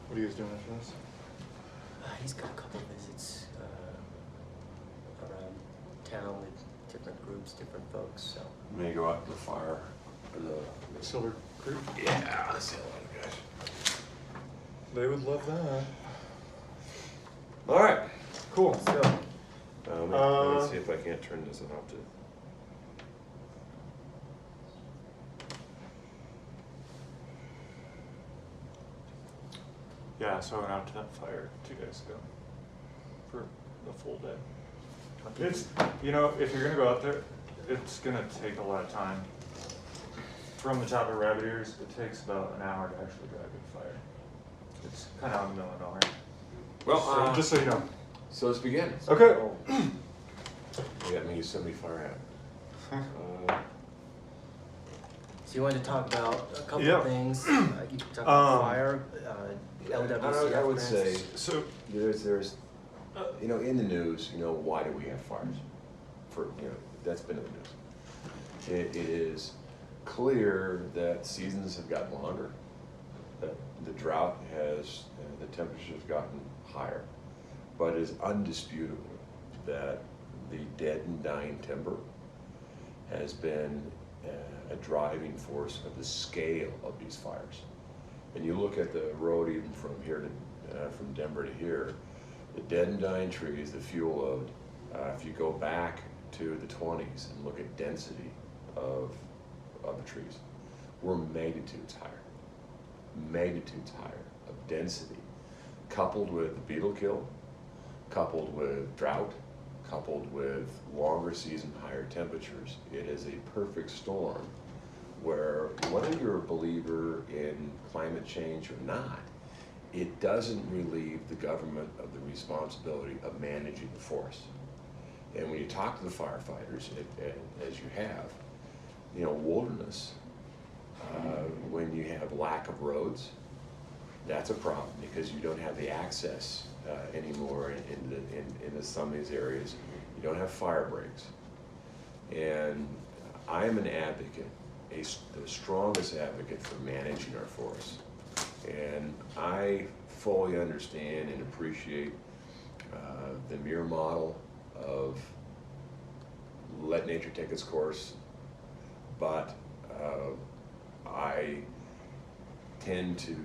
What are you guys doing after this? He's got a couple visits around town with different groups, different folks. So May go out to the fire or the Silver Creek? yeah, I see a lot of guys. They would love that. All right. Cool. so Let me see if I can't turn this off to. Yeah, so I went out to that fire 2 days ago for the full day. It's, you know, if you're gonna go out there, it's gonna take a lot of time. From the top of Rabbit Ears, it takes about an hour to actually drive a fire. It's kind of out in the middle of nowhere. Well, So, just so you know. so let's begin. Okay. You got me a semi-fire hat. so you wanted to talk about a couple Yeah. of things. You talked about fire, LWCF I would grants. say So, there's you know, in the news, you know, why do we have fires? For, you know, that's been in the news. It is clear that seasons have gotten longer, that the drought has, the temperatures have gotten higher, but it is undisputable that the dead and dying timber has been a driving force of the scale of these fires. And you look at the road even from here to, from Denver to here, the dead and dying trees, the fuel load, if you go back to the 20s and look at density of the trees, we're magnitudes higher of density, coupled with the beetle kill, coupled with drought, coupled with longer season, higher temperatures. It is a perfect storm where whether you're a believer in climate change or not, it doesn't relieve the government of the responsibility of managing the forest. And when you talk to the firefighters, as you have, you know, wilderness, when you have lack of roads, that's a problem because you don't have the access anymore in some of these areas. You don't have fire breaks. And I am an advocate, the strongest advocate for managing our forests. And I fully understand and appreciate the mere model of let nature take its course, but I tend to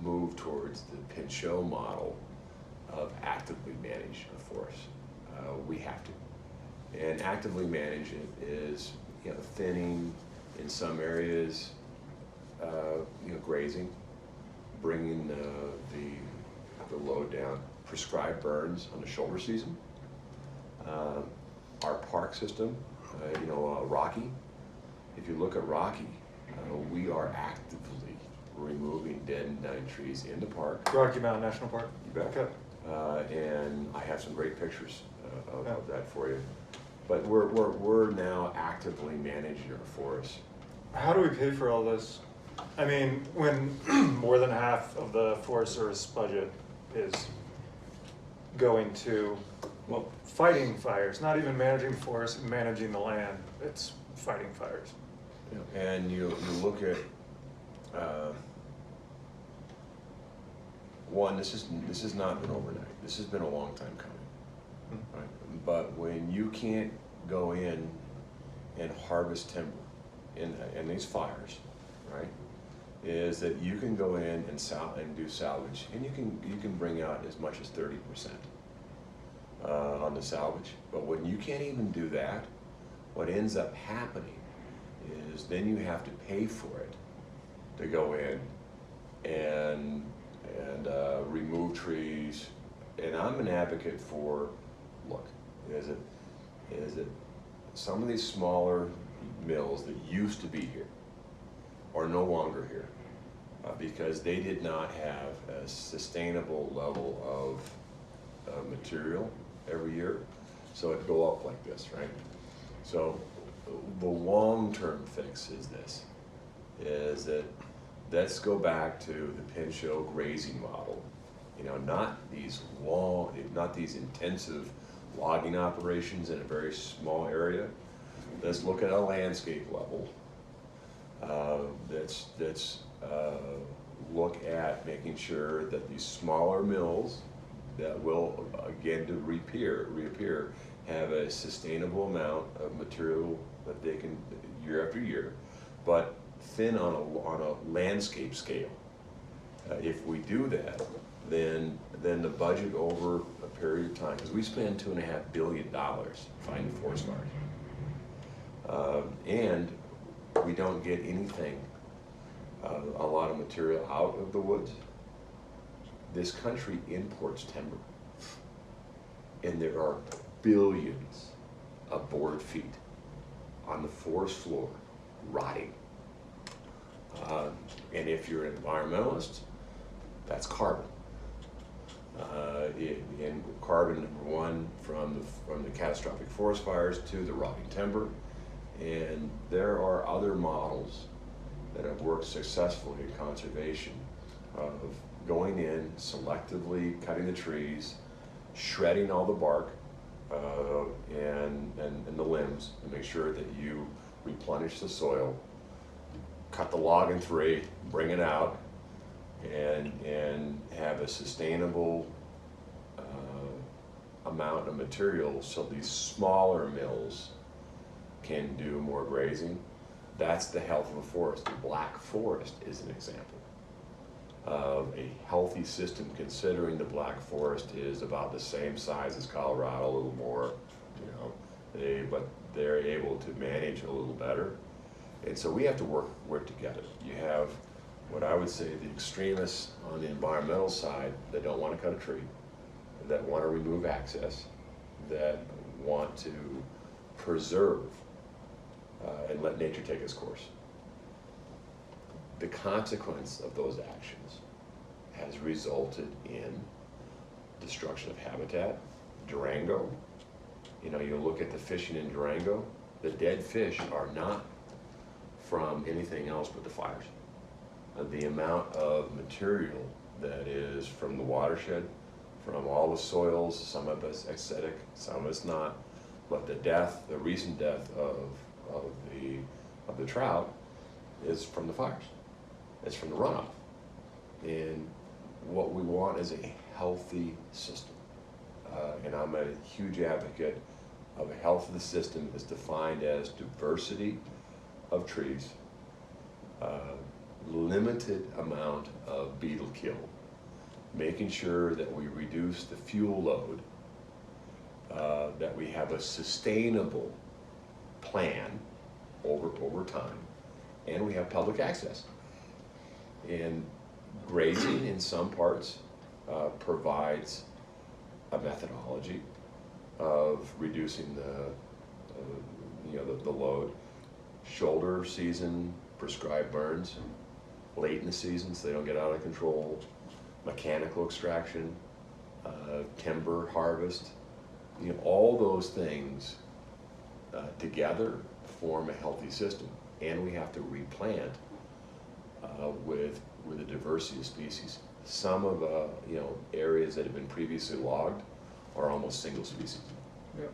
move towards the Pinchot model of actively manage a forest. We have to. And actively manage it is, you know, thinning in some areas, you know, grazing, bringing the load down, prescribed burns on the shoulder season. Our park system, you know, Rocky, if you look at Rocky, we are actively removing dead and dying trees in the park. Rocky Mountain National Park. You bet. Okay. And I have some great pictures of that for you. But we're now actively managing our forests. How do we pay for all this? I mean, when more than half of the Forest Service budget is going to, well, fighting fires, not even managing forests, managing the land, it's fighting fires. Yeah. And you look at, one, this has not been overnight. This has been a long time coming. Right? But when you can't go in and harvest timber in these fires, right, is that you can go in and do salvage, and you can bring out as much as 30% on the salvage. But when you can't even do that, what ends up happening is then you have to pay for it to go in and remove trees. And I'm an advocate for, look, is it some of these smaller mills that used to be here are no longer here because they did not have a sustainable level of material every year, so it'd go up like this, right? So the long-term fix is this, is that let's go back to the Pinchot grazing model. You know, not these intensive logging operations in a very small area. Let's look at a landscape level that's look at making sure that these smaller mills that will, again, to reappear, have a sustainable amount of material that they can, year after year, but thin on a landscape scale. If we do that, then the budget over a period of time, because we spend $2.5 billion fighting forest fires, and we don't get anything, a lot of material out of the woods. This country imports timber, and there are billions of board feet on the forest floor rotting. And if you're an environmentalist, that's carbon. And carbon, number one, from the catastrophic forest fires to the rotting timber. And there are other models that have worked successfully in conservation of going in, selectively cutting the trees, shredding all the bark and the limbs to make sure that you replenish the soil, cut the log in three, bring it out, and have a sustainable amount of material so these smaller mills can do more grazing. That's the health of a forest. The Black Forest is an example of a healthy system, considering the Black Forest is about the same size as Colorado, a little more, but they're able to manage a little better. And so we have to work together. You have what I would say the extremists on the environmental side that don't want to cut a tree, that want to remove access, that want to preserve and let nature take its course. The consequence of those actions has resulted in destruction of habitat. Durango, you look at the fishing in Durango, the dead fish are not from anything else but the fires. The amount of material that is from the watershed, from all the soils, some of it's acidic, some of it's not, but the recent death of the trout is from the fires. It's from the runoff. And what we want is a healthy system. And I'm a huge advocate of a health of the system is defined as diversity of trees, limited amount of beetle kill, making sure that we reduce the fuel load, that we have a sustainable plan over time, and we have public access. And grazing in some parts provides a methodology of reducing the load. Shoulder season prescribed burns, late in the season so they don't get out of control, mechanical extraction, timber harvest, all those things together form a healthy system. And we have to replant with a diversity of species. Some of areas that have been previously logged are almost single species. Yeah.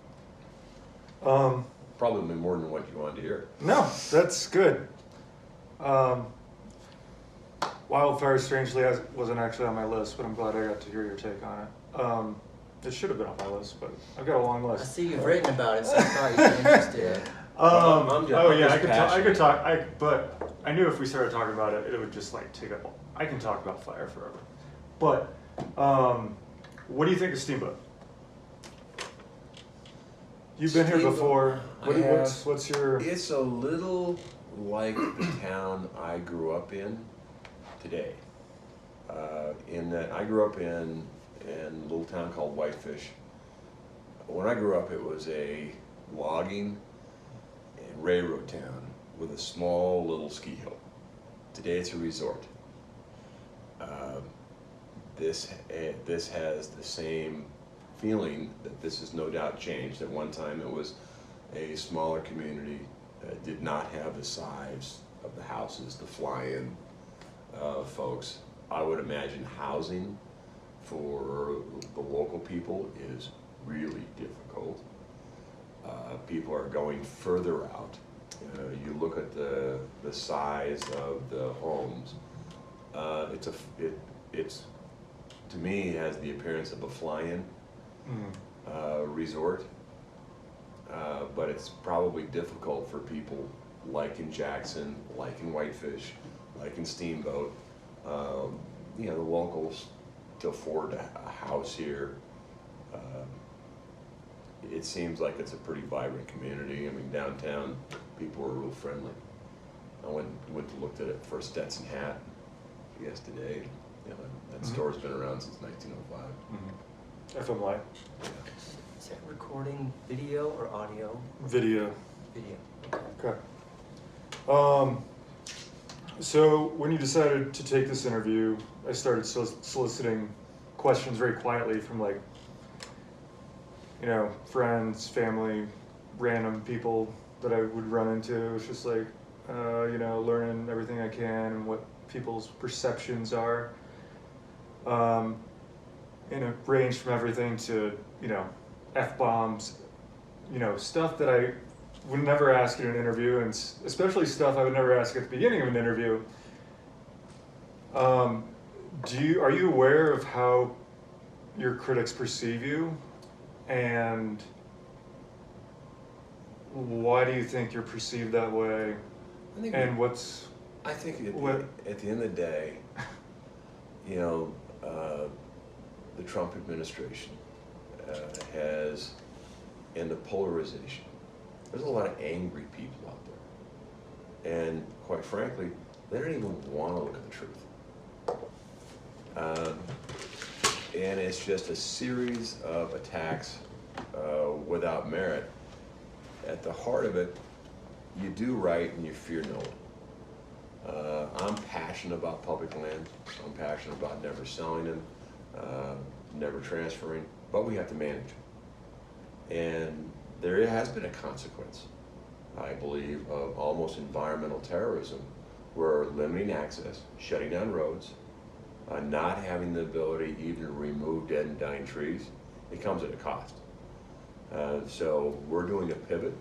Probably more than what you wanted to hear. No, that's good. Wildfire, strangely, wasn't actually on my list, but I'm glad I got to hear your take on it. It should have been on my list, but I've got a long list. I see you've written about it, so I thought you'd be interested. I could talk, but I knew if we started talking about it, it would just take up. I can talk about fire forever. But what do you think of Steamboat? You've been here before. What's your? It's a little like the town I grew up in today. In that I grew up in a little town called Whitefish. When I grew up, it was a logging and railroad town with a small little ski hill. Today it's a resort. This has the same feeling that this has no doubt changed. At one time it was a smaller community that did not have the size of the houses, the fly-in folks. I would imagine housing for the local people is really difficult. People are going further out. You look at the size of the homes It's to me has the appearance of a fly-in resort, but it's probably difficult for people like in Jackson, like in Whitefish, like in Steamboat, the locals to afford a house here. It seems like it's a pretty vibrant community. I mean, downtown people are real friendly. I went to looked at it for a Stetson hat yesterday. That store's been around since 1905. FMLI. Is that recording video or audio? Video. Video. Okay. So when you decided to take this interview, I started soliciting questions very quietly from friends, family, random people that I would run into. It's just like, learning everything I can and what people's perceptions are. And it ranged from everything to, F-bombs, stuff that I would never ask in an interview, and especially stuff I would never ask at the beginning of an interview. Are you aware of how your critics perceive you, and why do you think you're perceived that way? I think at the end of the day, the Trump administration has, and the polarization, there's a lot of angry people out there. And quite frankly, they don't even want to look at the truth. And it's just a series of attacks without merit. At the heart of it, you do right and you fear no one. I'm passionate about public land. I'm passionate about never selling them, never transferring, but we have to manage it. And there has been a consequence, I believe, of almost environmental terrorism, where limiting access, shutting down roads, not having the ability even to remove dead and dying trees, it comes at a cost. So we're doing a pivot.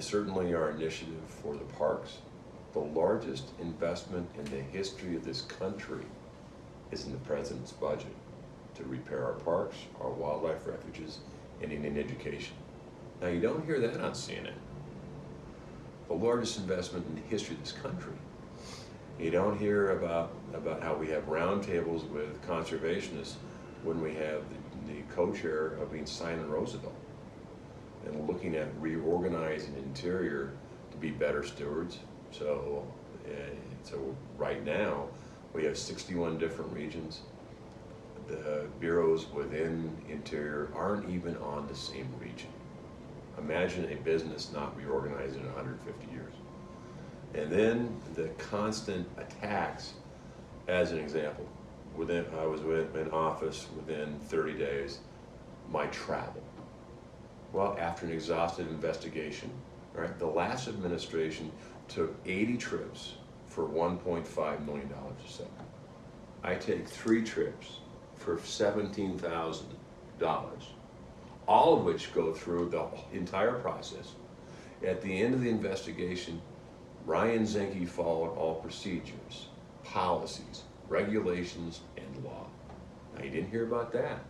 Certainly our initiative for the parks, the largest investment in the history of this country is in the president's budget to repair our parks, our wildlife refuges, and in education. Now you don't hear that on CNN. The largest investment in the history of this country. You don't hear about how we have roundtables with conservationists when we have the co-chair of being Simon Roosevelt and looking at reorganizing interior to be better stewards. So right now we have 61 different regions. The bureaus within interior aren't even on the same region. Imagine a business not reorganized in 150 years. And then the constant attacks, as an example, I was in office within 30 days, my travel. Well, after an exhaustive investigation, right, the last administration took 80 trips for $1.5 million or so. I take 3 trips for $17,000, all of which go through the entire process. At the end of the investigation, Ryan Zinke followed all procedures, policies, regulations, and law. Now you didn't hear about that.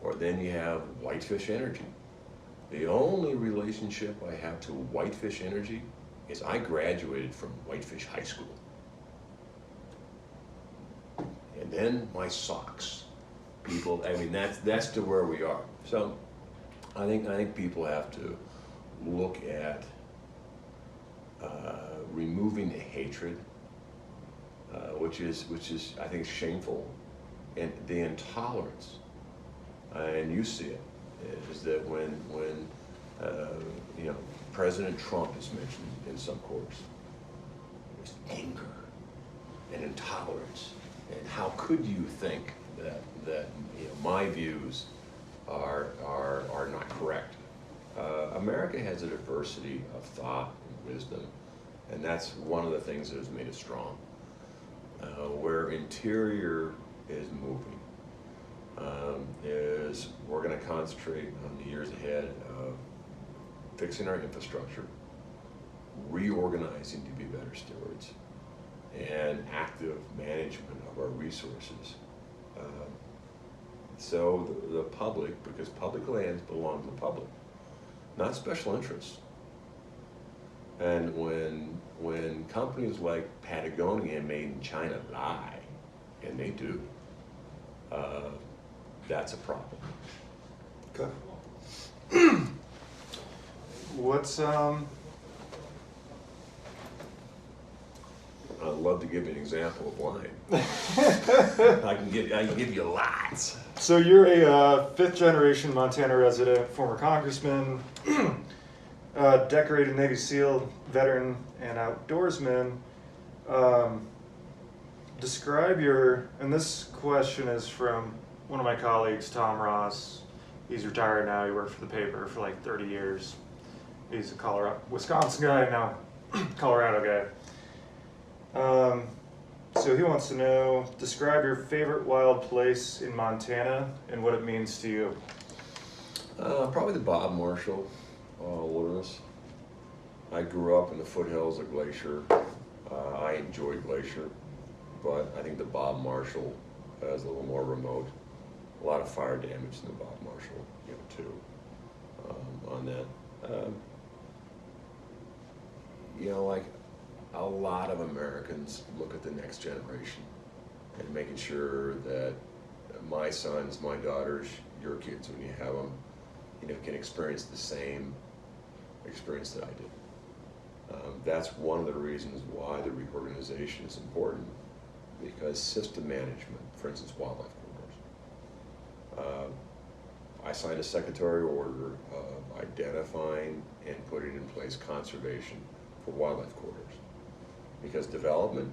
Or then you have Whitefish Energy. The only relationship I have to Whitefish Energy is I graduated from Whitefish High School. And then my socks. People, I mean, that's to where we are. So I think people have to look at removing the hatred, which is I think shameful, and the intolerance. And you see it, is that when President Trump is mentioned in some quarters, there's anger and intolerance. And how could you think that my views are not correct? America has a diversity of thought and wisdom, and that's one of the things that has made it strong. Where interior is moving is we're going to concentrate on the years ahead of fixing our infrastructure, reorganizing to be better stewards, and active management of our resources. So the public, because public lands belong to the public, not special interests. And when companies like Patagonia made in China lie, and they do, that's a problem. Okay. What's I'd love to give you an example of lying. I can give you lots. So you're a fifth-generation Montana resident, former congressman, decorated Navy SEAL veteran, and outdoorsman. Describe your, and this question is from one of my colleagues, Tom Ross. He's retired now. He worked for the paper for like 30 years. He's a Wisconsin guy, now Colorado guy. So he wants to know, describe your favorite wild place in Montana and what it means to you. Probably the Bob Marshall Wilderness. I grew up in the foothills of Glacier. I enjoyed Glacier, but I think the Bob Marshall is a little more remote. A lot of fire damage in the Bob Marshall, too, on that. Like a lot of Americans look at the next generation and making sure that my sons, my daughters, your kids, when you have them, can experience the same experience that I did. That's one of the reasons why the reorganization is important, because system management, for instance, wildlife corridors. I signed a secretarial order of identifying and putting in place conservation for wildlife corridors. Because development,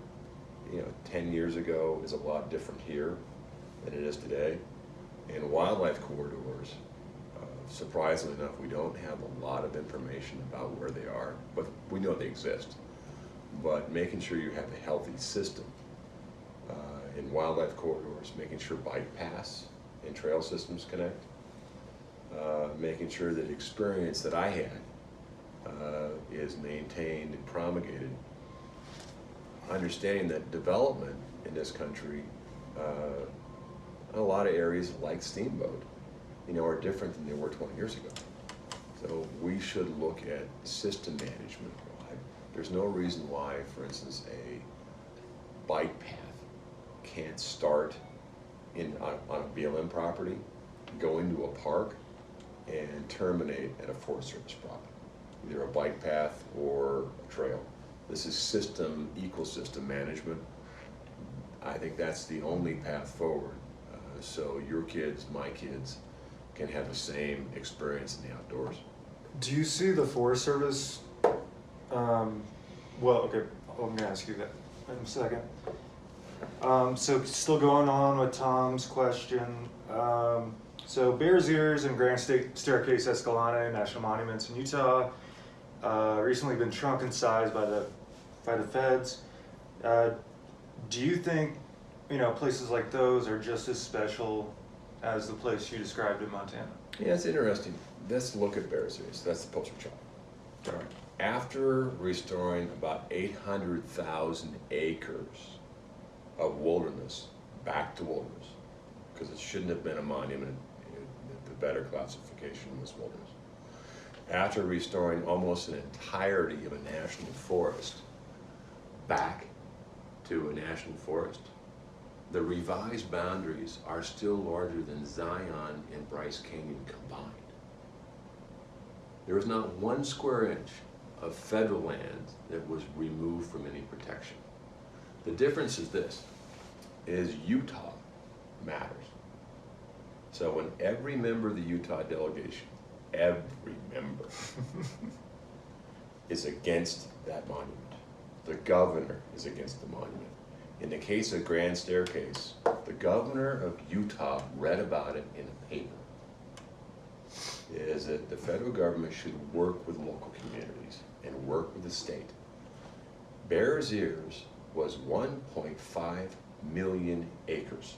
10 years ago is a lot different here than it is today. And wildlife corridors, surprisingly enough, we don't have a lot of information about where they are, but we know they exist. But making sure you have a healthy system in wildlife corridors, making sure bike paths and trail systems connect, making sure that experience that I had is maintained and promulgated. Understanding that development in this country, a lot of areas like Steamboat, are different than they were 20 years ago. So we should look at system management. There's no reason why, for instance, a bike path can't start on a BLM property, go into a park, and terminate at a Forest Service property, either a bike path or a trail. This is ecosystem management. I think that's the only path forward. So your kids, my kids, can have the same experience in the outdoors. Do you see the Forest Service, okay, I'm gonna ask you that in a second. So still going on with Tom's question. So Bears Ears and Grand Staircase Escalante, national monuments in Utah, recently been shrunk in size by the feds. Do you think, places like those are just as special as the place you described in Montana? Yeah, it's interesting. Let's look at Bears Ears. That's the poster child. All right. After restoring about 800,000 acres of wilderness back to wilderness, because it shouldn't have been a monument, the better classification was wilderness. After restoring almost an entirety of a national forest back to a national forest, the revised boundaries are still larger than Zion and Bryce Canyon combined. There was not 1 square inch of federal land that was removed from any protection. The difference is this, is Utah matters. So when every member of the Utah delegation, every member, is against that monument, the governor is against the monument. In the case of Grand Staircase, the governor of Utah read about it in a paper, is that the federal government should work with local communities and work with the state. Bears Ears was 1.5 million acres.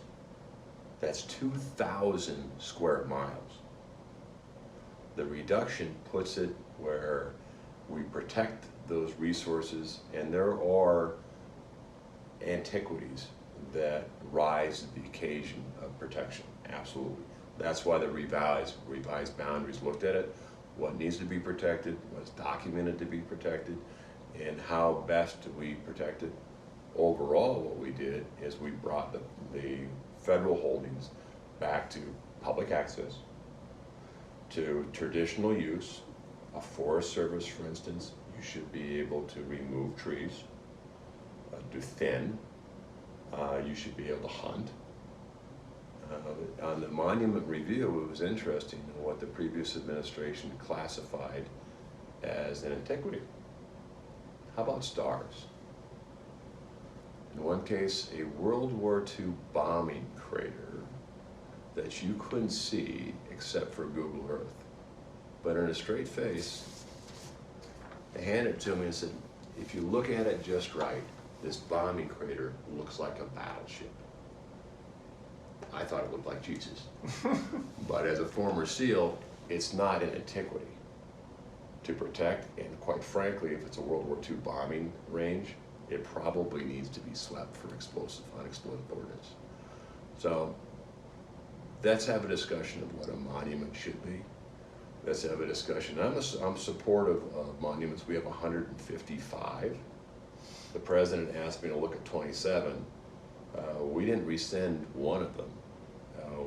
That's 2,000 square miles. The reduction puts it where we protect those resources, and there are antiquities that rise to the occasion of protection. Absolutely. That's why the revised boundaries looked at it, what needs to be protected, what's documented to be protected, and how best do we protect it. Overall, what we did is we brought the federal holdings back to public access, to traditional use. A Forest Service, for instance, you should be able to remove trees, to thin, you should be able to hunt. On the monument review, it was interesting what the previous administration classified as an antiquity. How about stars? In one case, a World War II bombing crater that you couldn't see except for Google Earth. But in a straight face, they handed it to me and said, if you look at it just right, this bombing crater looks like a battleship. I thought it looked like Jesus. But as a former SEAL, it's not an antiquity to protect, and quite frankly, if it's a World War II bombing range, it probably needs to be swept for unexploded ordnance. So let's have a discussion of what a monument should be. Let's have a discussion. I'm supportive of monuments. We have 155. The president asked me to look at 27. We didn't rescind one of them.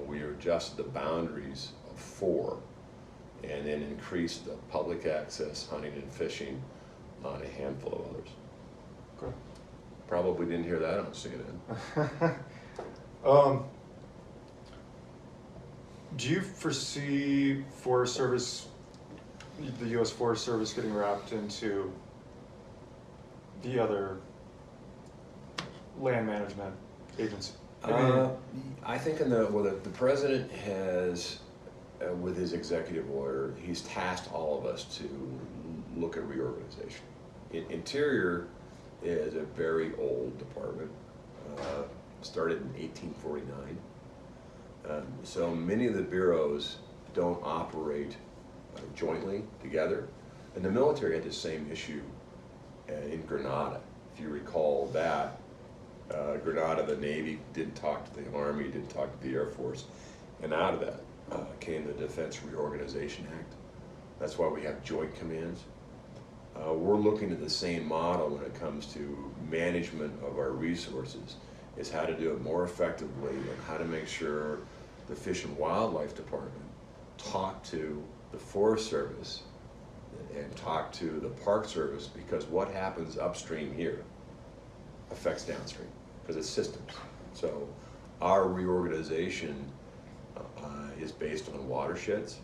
We adjusted the boundaries of 4 and then increased the public access hunting and fishing on a handful of others. Okay. Probably didn't hear that on CNN. Do you foresee Forest Service, the U.S. Forest Service, getting wrapped into the other land management agency? I think the president has, with his executive order, he's tasked all of us to look at reorganization. Interior is a very old department, started in 1849. So many of the bureaus don't operate jointly together. And the military had the same issue in Grenada. If you recall that, Grenada, the Navy didn't talk to the Army, didn't talk to the Air Force. And out of that came the Defense Reorganization Act. That's why we have joint commands. We're looking at the same model when it comes to management of our resources, is how to do it more effectively and how to make sure the Fish and Wildlife Department talk to the Forest Service and talk to the Park Service, because what happens upstream here affects downstream, because it's systems. So our reorganization is based on watersheds,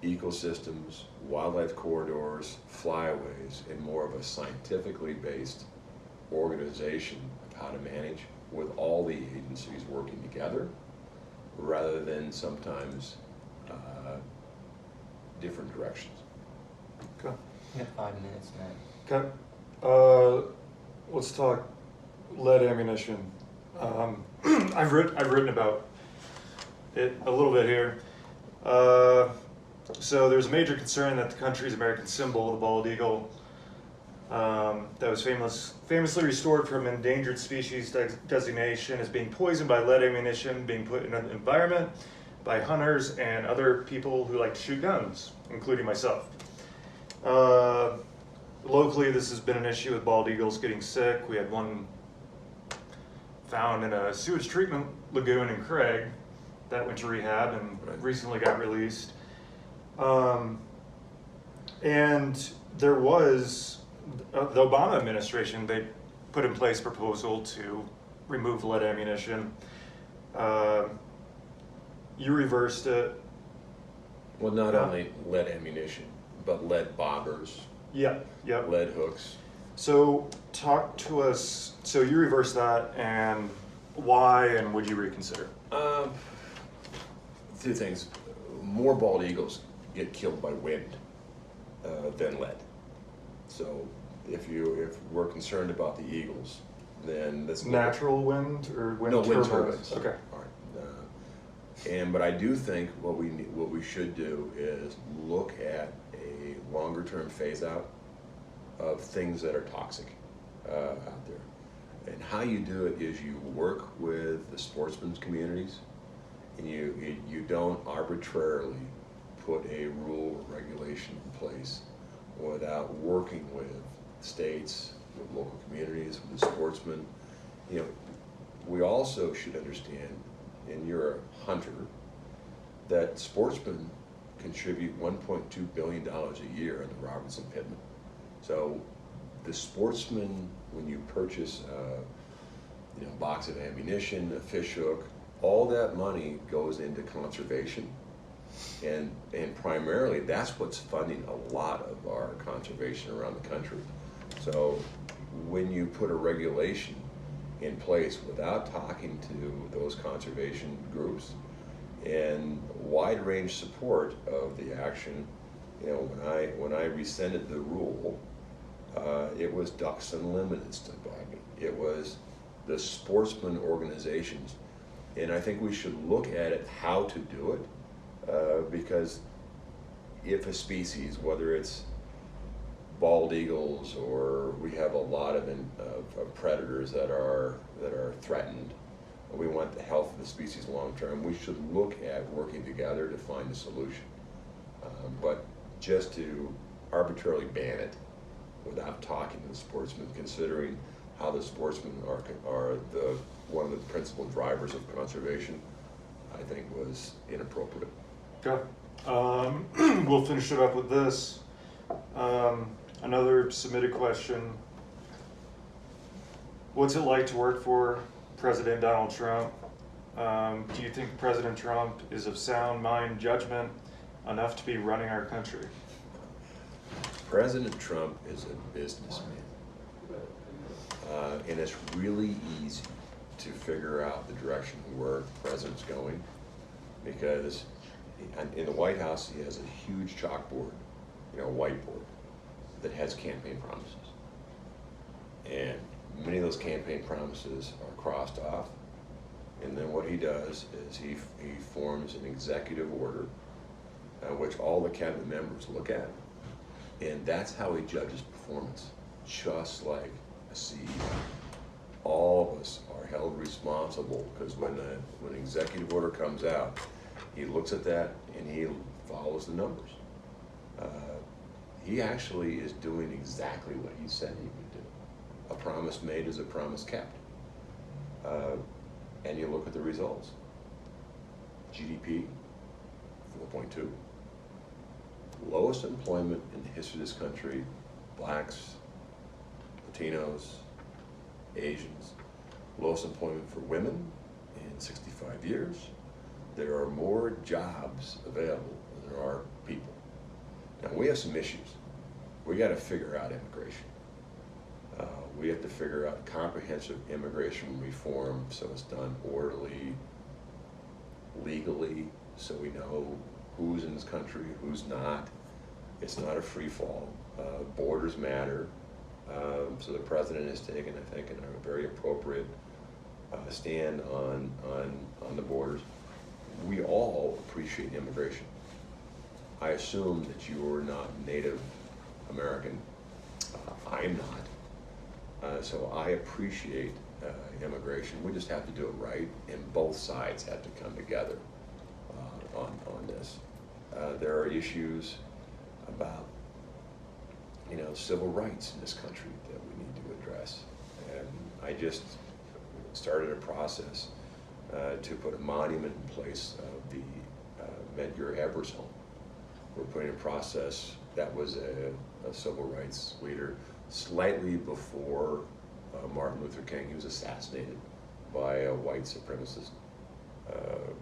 ecosystems, wildlife corridors, flyways, and more of a scientifically based organization of how to manage with all the agencies working together, rather than sometimes different directions. Okay. You have 5 minutes, Matt. Okay. Let's talk lead ammunition. I've written about it a little bit here. So there's a major concern that the country's American symbol, the bald eagle, that was famously restored from endangered species designation, is being poisoned by lead ammunition being put in an environment by hunters and other people who like to shoot guns, including myself. Locally, this has been an issue with bald eagles getting sick. We had one found in a sewage treatment lagoon in Craig that went to rehab and recently got released. And there was, the Obama administration, they put in place a proposal to remove lead ammunition. You reversed it. Well, not only lead ammunition, but lead bobbers, Yep. lead hooks. So talk to us, so you reversed that, and why, and would you reconsider? 2 things. More bald eagles get killed by wind than lead. So if we're concerned about the eagles, then let's Natural wind or wind no, turbines? wind turbines. Okay. All right. But I do think what we should do is look at a longer term phase out of things that are toxic out there. And how you do it is you work with the sportsmen's communities, and you don't arbitrarily put a rule or regulation in place without working with states, with local communities, with the sportsmen. You know, we also should understand, and you're a hunter, that sportsmen contribute $1.2 billion a year in the Robertson Pittman. So the sportsman, when you purchase a box of ammunition, a fish hook, all that money goes into conservation. And primarily that's what's funding a lot of our conservation around the country. So when you put a regulation in place without talking to those conservation groups and wide range support of the action, when I rescinded the rule, it was ducks unlimited stood by me. It was the sportsman organizations, and I think we should look at it how to do it, because if a species, whether it's bald eagles or we have a lot of predators that are threatened, we want the health of the species long term, we should look at working together to find a solution. But just to arbitrarily ban it without talking to the sportsmen, considering how the sportsmen are one of the principal drivers of conservation, I think was inappropriate. Okay. We'll finish it up with this. Another submitted question. What's it like to work for President Donald Trump? Do you think President Trump is of sound mind judgment enough to be running our country? President Trump is a businessman. And it's really easy to figure out the direction where the president's going, because in the White House he has a huge chalkboard, whiteboard, that has campaign promises. And many of those campaign promises are crossed off. And then what he does is he forms an executive order, which all the cabinet members look at. And that's how he judges performance, just like a CEO. All of us are held responsible, because when an executive order comes out, he looks at that and he follows the numbers. He actually is doing exactly what he said he would do. A promise made is a promise kept. And you look at the results. GDP, 4.2. Lowest employment in the history of this country, blacks, Latinos, Asians. Lowest employment for women in 65 years. There are more jobs available than there are people. Now, we have some issues. We got to figure out immigration. We have to figure out comprehensive immigration reform so it's done orderly, legally, so we know who's in this country, who's not. It's not a free fall. Borders matter. So the president has taken, I think, a very appropriate stand on the borders. We all appreciate immigration. I assume that you are not Native American. I'm not. So I appreciate immigration. We just have to do it right, and both sides have to come together on this. There are issues about civil rights in this country that we need to address. And I just started a process to put a monument in place of the Medgar Evers home. We're putting a process that was a civil rights leader slightly before Martin Luther King. He was assassinated by a white supremacist,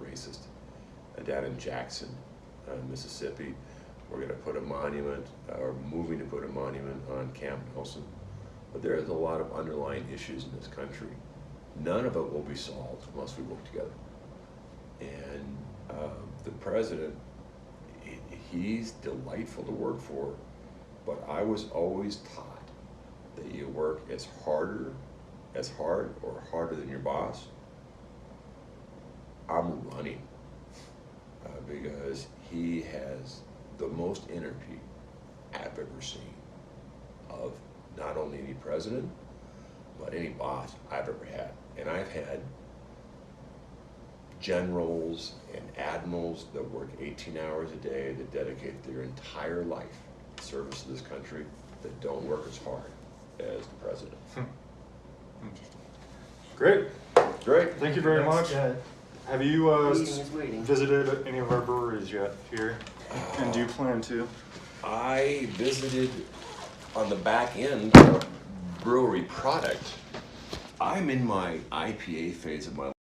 racist, down in Jackson, Mississippi. We're going to put a monument, or moving to put a monument on Camp Nelson. But there's a lot of underlying issues in this country. None of it will be solved unless we work together. And the president, he's delightful to work for, but I was always taught that you work as hard or harder than your boss. I'm running because he has the most energy I've ever seen of not only any president, about any boss I've ever had. And I've had generals and admirals that work 18 hours a day, that dedicate their entire life to service to this country, that don't work as hard as the president. Interesting. Great. Great. Thank you very much. Have you Meeting is waiting. visited any of our breweries yet here? And do you plan to? I visited on the back end of brewery product. I'm in my IPA phase of my